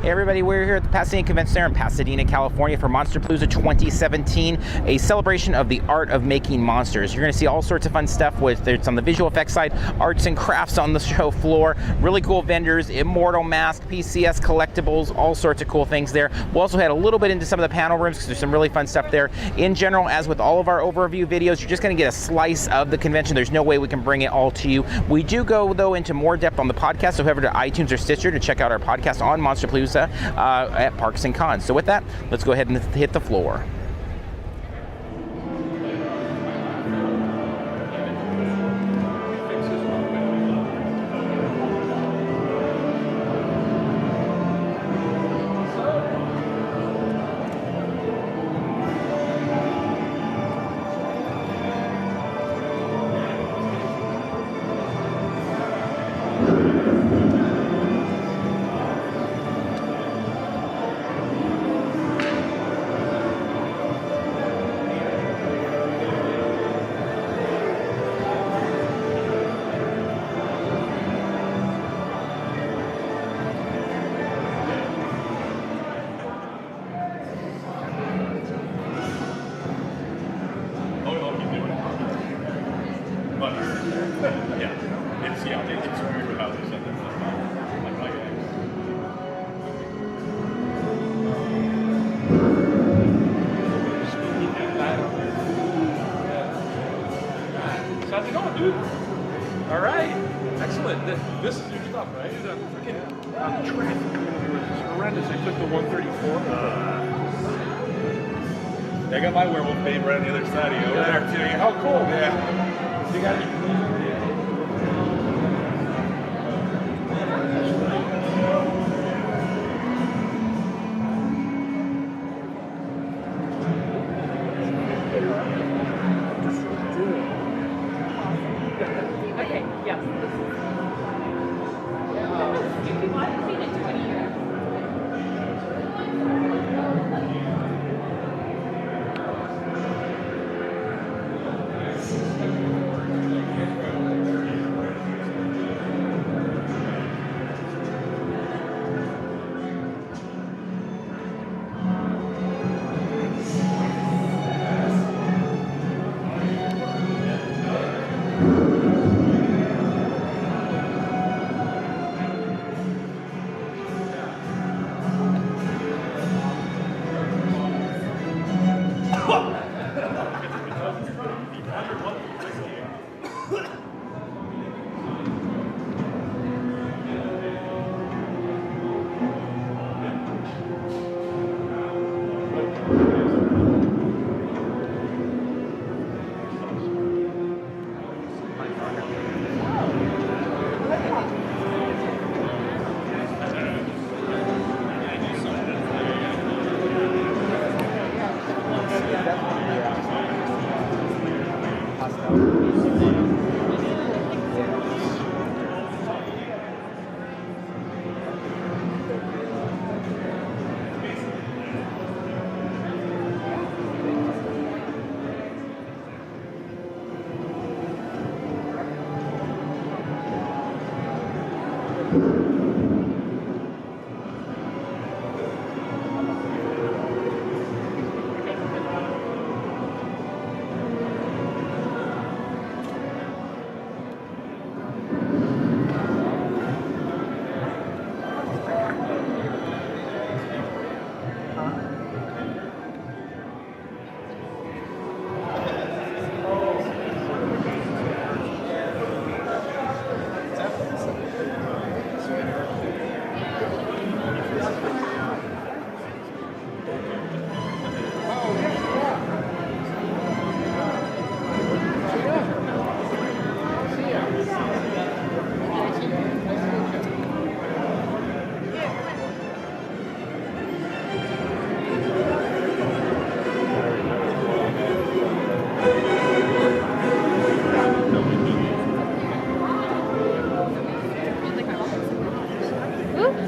Hey everybody, we're here at the Pasadena Convention Center in Pasadena, California for Monsterpalooza 2017, a celebration of the art of making monsters. You're going to see all sorts of fun stuff, whether it's on the visual effects side, arts and crafts on the show floor, really cool vendors, Immortal Mask, PCS collectibles, all sorts of cool things there. We'll also head a little bit into some of the panel rooms because there's some really fun stuff there. In general, as with all of our overview videos, you're just going to get a slice of the convention. There's no way we can bring it all to you. We do go, though, into more depth on the podcast, so head over to iTunes or Stitcher to check out our podcast on Monsterpalooza at Parks and Cons. So with that, let's go ahead and hit the floor. How's it going, dude? All right. Excellent. This is your stuff, right? The freaking traffic was just horrendous. I took the 134. I got my werewolf babe right on the other side of you over there, too. Oh, cool. Yeah. You got it. Okay, yes. I've seen it 20 years.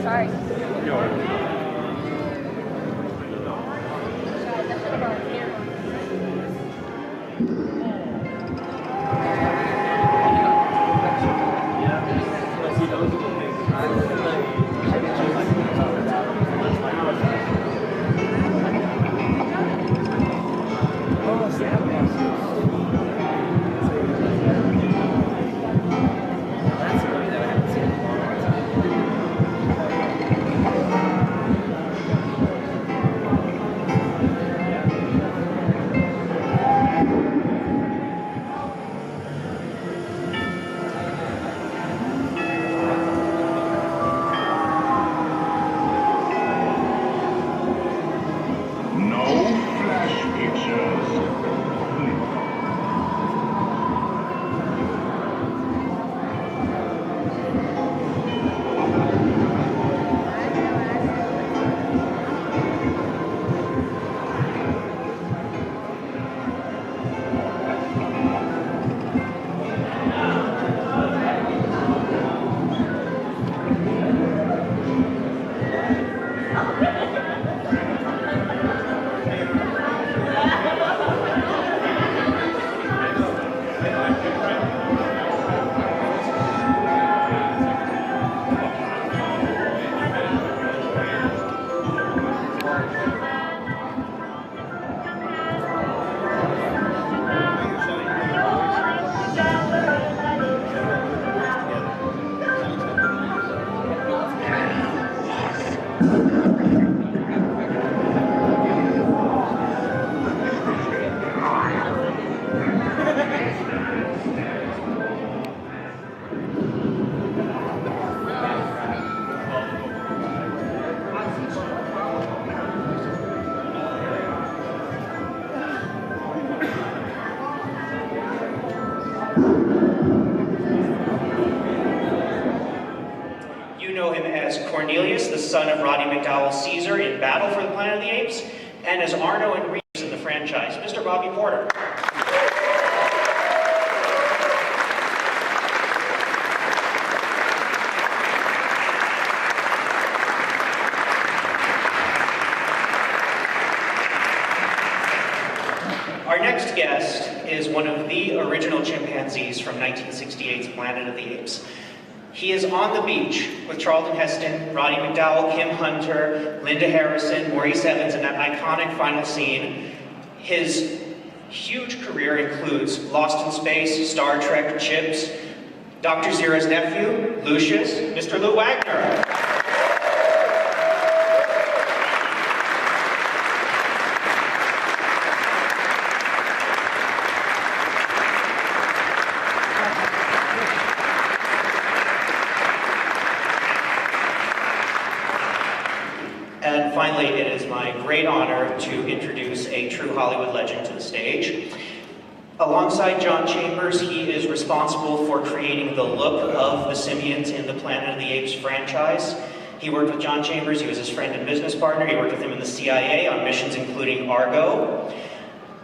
Sorry. Cornelius, the son of Roddy McDowell Caesar in Battle for the Planet of the Apes, and as Arno and Reeves in the franchise, Mr. Bobby Porter. Our next guest is one of the original chimpanzees from 1968's Planet of the Apes. He is on the beach with Charlton Heston, Roddy McDowell, Kim Hunter, Linda Harrison, Maurice Evans in that iconic final scene. His huge career includes Lost in Space, Star Trek, Chips, Dr. Zira's nephew, Lucius, Mr. Lou Wagner. And finally, it is my great honor to introduce a true Hollywood legend to the stage. Alongside John Chambers, he is responsible for creating the look of the simians in the Planet of the Apes franchise. He worked with John Chambers, he was his friend and business partner. He worked with him in the CIA on missions including Argo.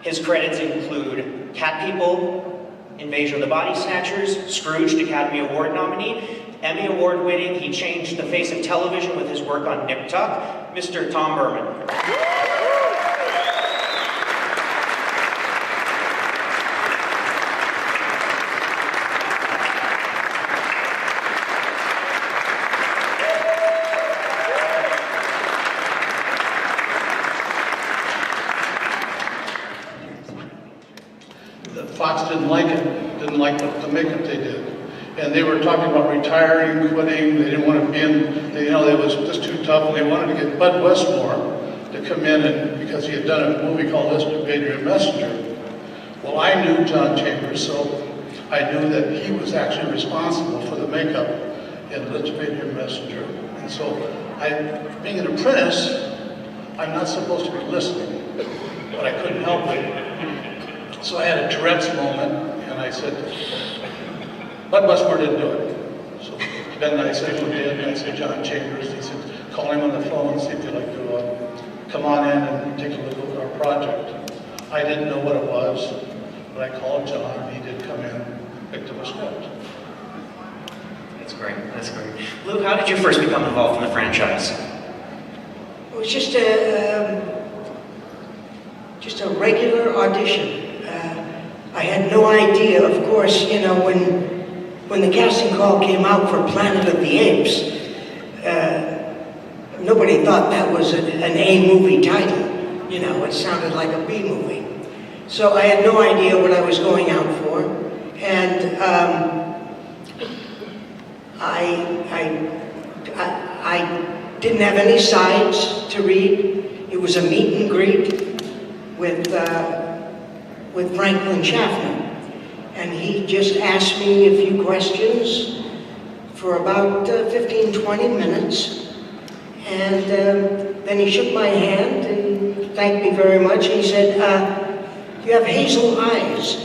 His credits include Cat People, Invasion of the Body Snatchers, Scrooged, Academy Award nominee, Emmy Award winning. He changed the face of television with his work on Nip Tuck, Mr. Tom Berman. Fox didn't like it, didn't like the makeup they did. And they were talking about retiring, quitting, they didn't want to be in, they, it was just too tough, and they wanted to get Bud Westmore to come in, and because he had done a movie called Let's Do Patriot Messenger. Well, I knew John Chambers, so I knew that he was actually responsible for the makeup in Let's Do Patriot Messenger. And so, being an apprentice, I'm not supposed to be listening, but I couldn't help it. So I had a Tourette's moment, and I said, Bud Westmore didn't do it. So then I said, who did? And I said, John Chambers. He said, call him on the phone and see if you'd like to come on in and take a look at our project. I didn't know what it was, but I called John, and he did come in, picked up a script. That's great, that's great. Lou, how did you first become involved in the franchise? It was just a regular audition. I had no idea, of course, you know, when the casting call came out for Planet of the Apes, nobody thought that was an A movie title. You know, it sounded like a B movie. So I had no idea what I was going out for. And I didn't have any sides to read. It was a meet and greet with Franklin Schaffner. And he just asked me a few questions for about 15, 20 minutes. And then he shook my hand and thanked me very much. He said, you have hazel eyes.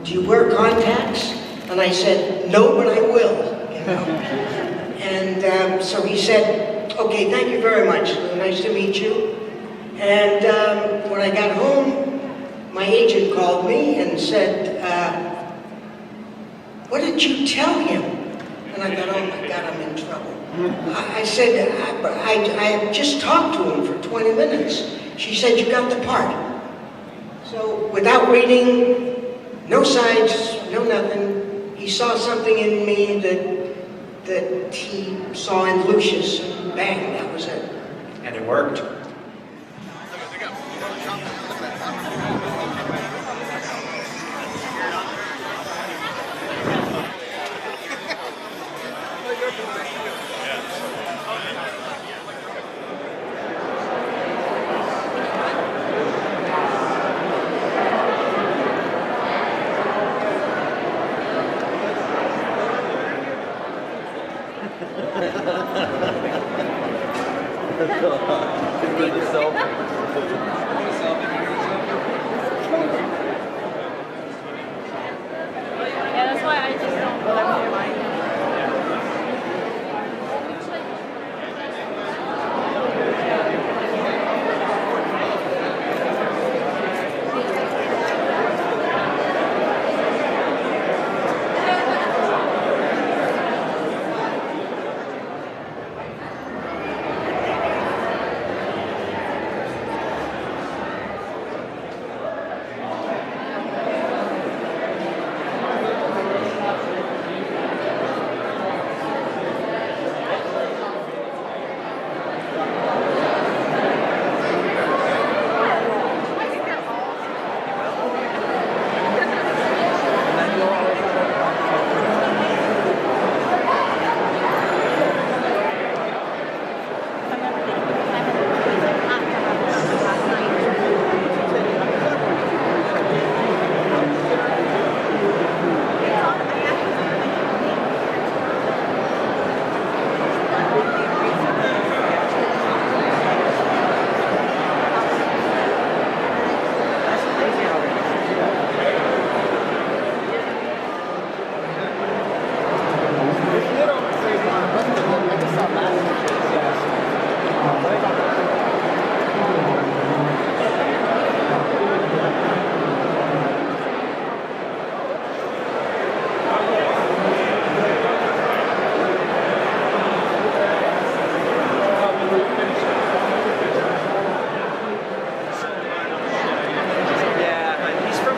Do you wear contacts? And I said, no, but I will. You know? And so he said, okay, thank you very much. Nice to meet you. And when I got home, my agent called me and said, what did you tell him? And I thought, oh my God, I'm in trouble. I said, I just talked to him for 20 minutes. She said, you got the part. So without reading, no sides, no nothing, he saw something in me that he saw in Lucius, and bang, that was it. And it worked. Yeah, that's why I just don't go up to mine.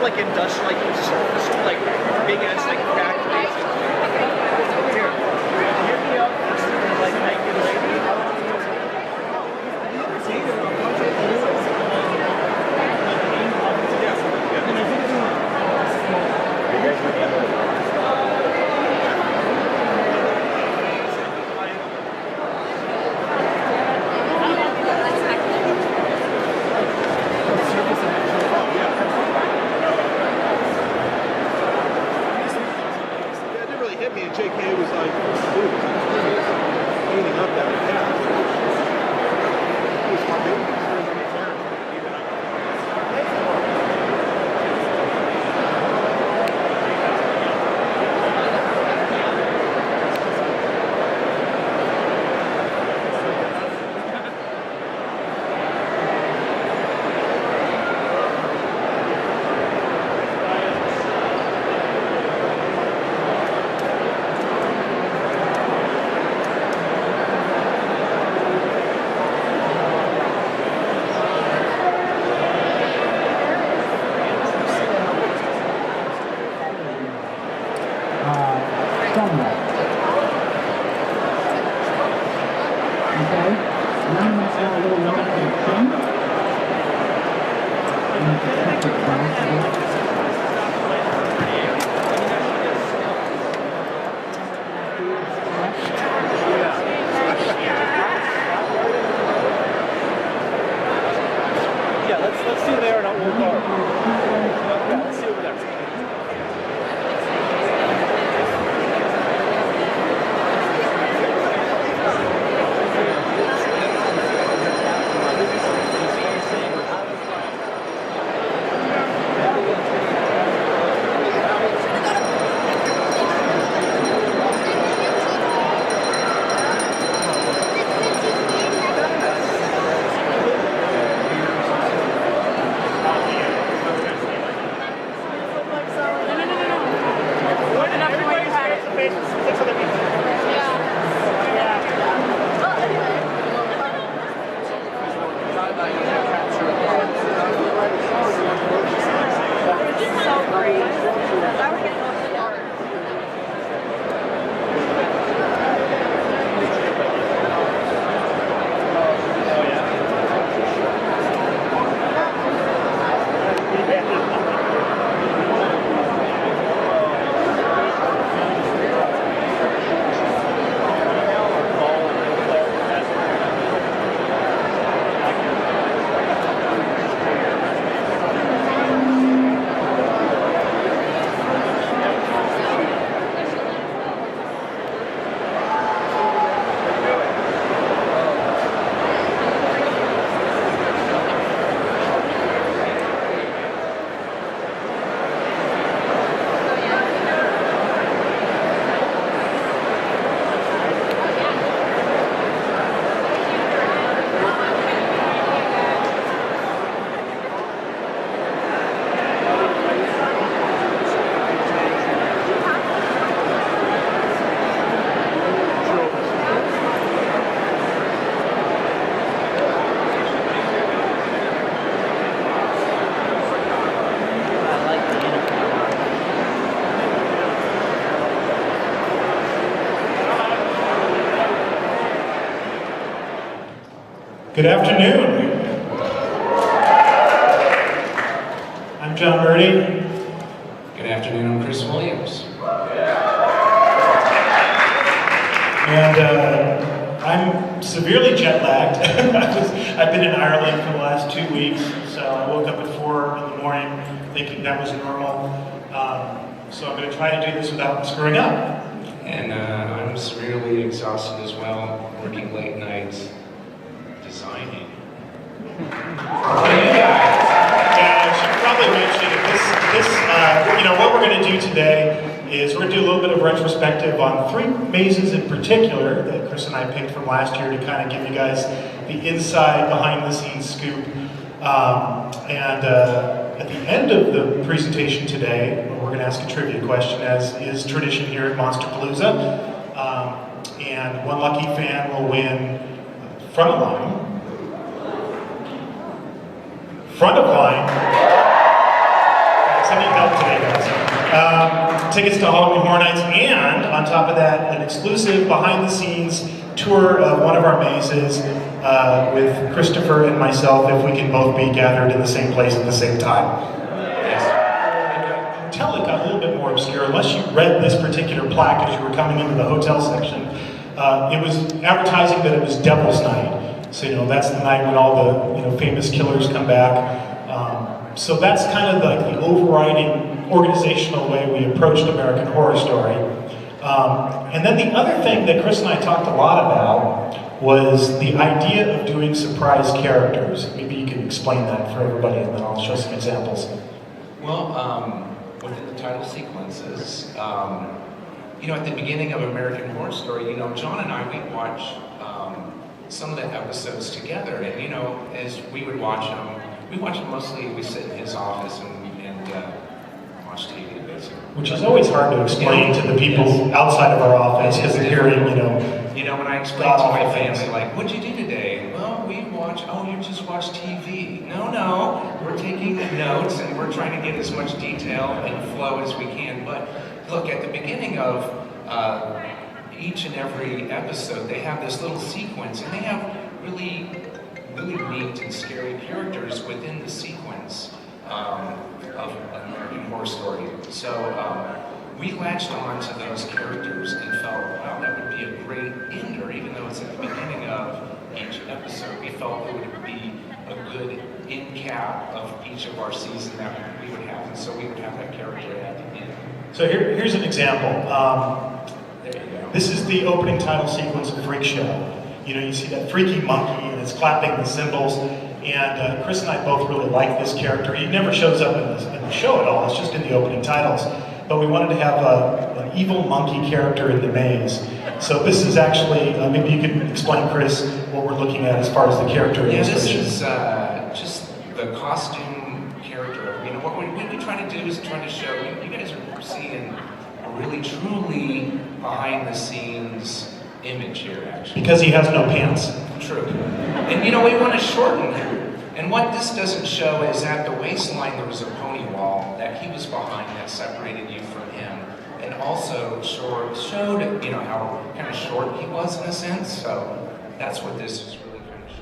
like industrial, like big ass like factories. Here, hear me out. Like naked lady. Good afternoon. I'm John Murdy. Good afternoon, I'm Chris Williams. And I'm severely jet lagged. I've been in Ireland for the last 2 weeks, so I woke up at 4 in the morning thinking that was normal. So I'm going to try to do this without screwing up. And I'm severely exhausted as well, working late nights, designing. Yeah, I should probably mention what we're going to do today is we're going to do a little bit of retrospective on 3 mazes in particular that Chris and I picked from last year to kind of give you guys the inside, behind-the-scenes scoop. At the end of the presentation today, we're going to ask a trivia question, as is tradition here at Monsterpalooza. And one lucky fan will win front of line. I need help today, guys. Tickets to Halloween Horror Nights, and on top of that, an exclusive behind-the-scenes tour of one of our mazes with Christopher and myself, if we can both be gathered in the same place at the same time. Until it got a little bit more obscure, unless you read this particular plaque as you were coming into the hotel section, it was advertising that it was Devil's Night. So, that's the night when all the, famous killers come back. So that's kind of like the overriding organizational way we approached American Horror Story. And then the other thing that Chris and I talked a lot about was the idea of doing surprise characters. Maybe you can explain that for everybody, and then I'll show some examples. Well, within the title sequences, at the beginning of American Horror Story, John and I, we'd watch some of the episodes together, and as we would watch them, we watch them mostly, we sit in his office and watch TV, basically. Which is always hard to explain to the people outside of our office, because they're hearing, when I explain to my family, like, what'd you do today? Well, you just watch TV. No, we're taking notes and we're trying to get as much detail and flow as we can. But look, at the beginning of each and every episode, they have this little sequence, and they have really neat and scary characters within the sequence of American Horror Story. So we latched on to those characters and felt, wow, that would be a great ender, even though it's at the beginning of each episode. We felt it would be a good end cap of each of our seasons that we would have, and so we would have that character at the end. So here's an example. There you go. This is the opening title sequence of Freak Show. You see that freaky monkey, and it's clapping the cymbals. And Chris and I both really like this character. He never shows up in the show at all. It's just in the opening titles. But we wanted to have an evil monkey character in the maze. So this is actually, maybe you could explain, Chris, what we're looking at as far as the character illustration. This is just the costume character. What we try to do is try to show, you guys are seeing a really, truly behind-the-scenes image here, actually. Because he has no pants. True. And we want to shorten him. And what this doesn't show is at the waistline there was a pony wall that he was behind that separated you from him. And also showed, how kind of short he was in a sense. So that's what this is really kind of showing.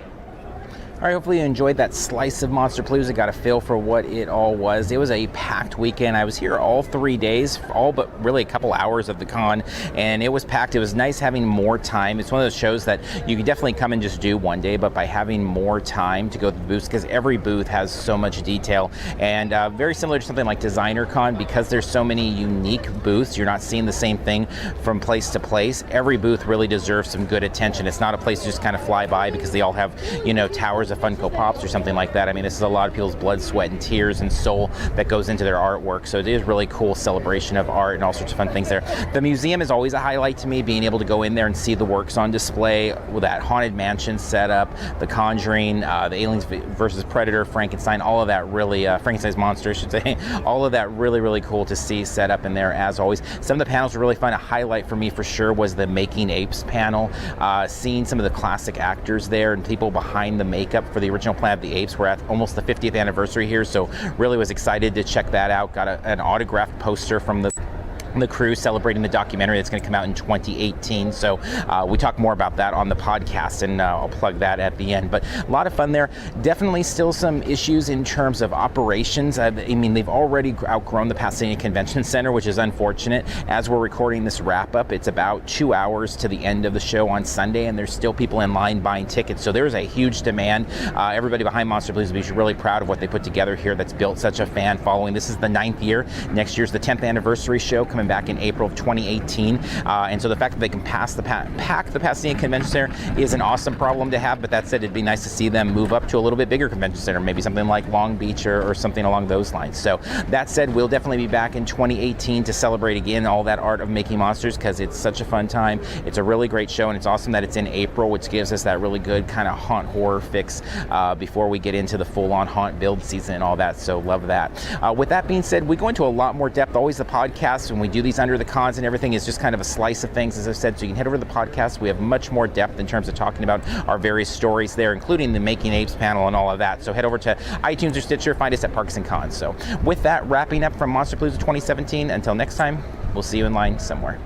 All right, hopefully you enjoyed that slice of Monsterpalooza, got a feel for what it all was. It was a packed weekend. I was here all 3 days, all but really a couple hours of the con, and it was packed. It was nice having more time. It's one of those shows that you can definitely come and just do one day, but by having more time to go through the booths, because every booth has so much detail, and very similar to something like Designer Con, because there's so many unique booths, you're not seeing the same thing from place to place. Every booth really deserves some good attention. It's not a place to just kind of fly by because they all have, towers of Funko Pops or something like that. I mean, this is a lot of people's blood, sweat, and tears and soul that goes into their artwork. So it is really cool celebration of art and all sorts of fun things there. The museum is always a highlight to me, being able to go in there and see the works on display with that Haunted Mansion setup, The Conjuring, the Aliens versus Predator, Frankenstein, all of that really, Frankenstein's monster, I should say, all of that really, really cool to see set up in there as always. Some of the panels were really fun. A highlight for me for sure was the Making Apes panel, seeing some of the classic actors there and people behind the makeup for the original Planet of the Apes. We're at almost the 50th anniversary here, so really was excited to check that out. Got an autographed poster from the the crew celebrating the documentary that's going to come out in 2018. So we talk more about that on the podcast, and I'll plug that at the end. But a lot of fun there. Definitely still some issues in terms of operations. I mean, they've already outgrown the Pasadena Convention Center, which is unfortunate. As we're recording this wrap up, it's about 2 hours to the end of the show on Sunday, and there's still people in line buying tickets. So there's a huge demand. Everybody behind Monsterpalooza is really proud of what they put together here that's built such a fan following. This is the 9th year. Next year's the 10th anniversary show coming back in April of 2018. And so the fact that they can pack the Pasadena Convention Center is an awesome problem to have, but that said, it'd be nice to see them move up to a little bit bigger convention center, maybe something like Long Beach or something along those lines. So that said, we'll definitely be back in 2018 to celebrate again all that art of making monsters, because it's such a fun time. It's a really great show, and it's awesome that it's in April, which gives us that really good kind of haunt horror fix before we get into the full-on haunt build season and all that. So love that. With that being said, we go into a lot more depth. Always the podcast, when we do these under the cons and everything, is just kind of a slice of things, as I've said. So you can head over to the podcast. We have much more depth in terms of talking about our various stories there, including the Making Apes panel and all of that. So head over to iTunes or Stitcher, find us at Parks and Cons. So with that, wrapping up from Monsterpalooza 2017, until next time, we'll see you in line somewhere.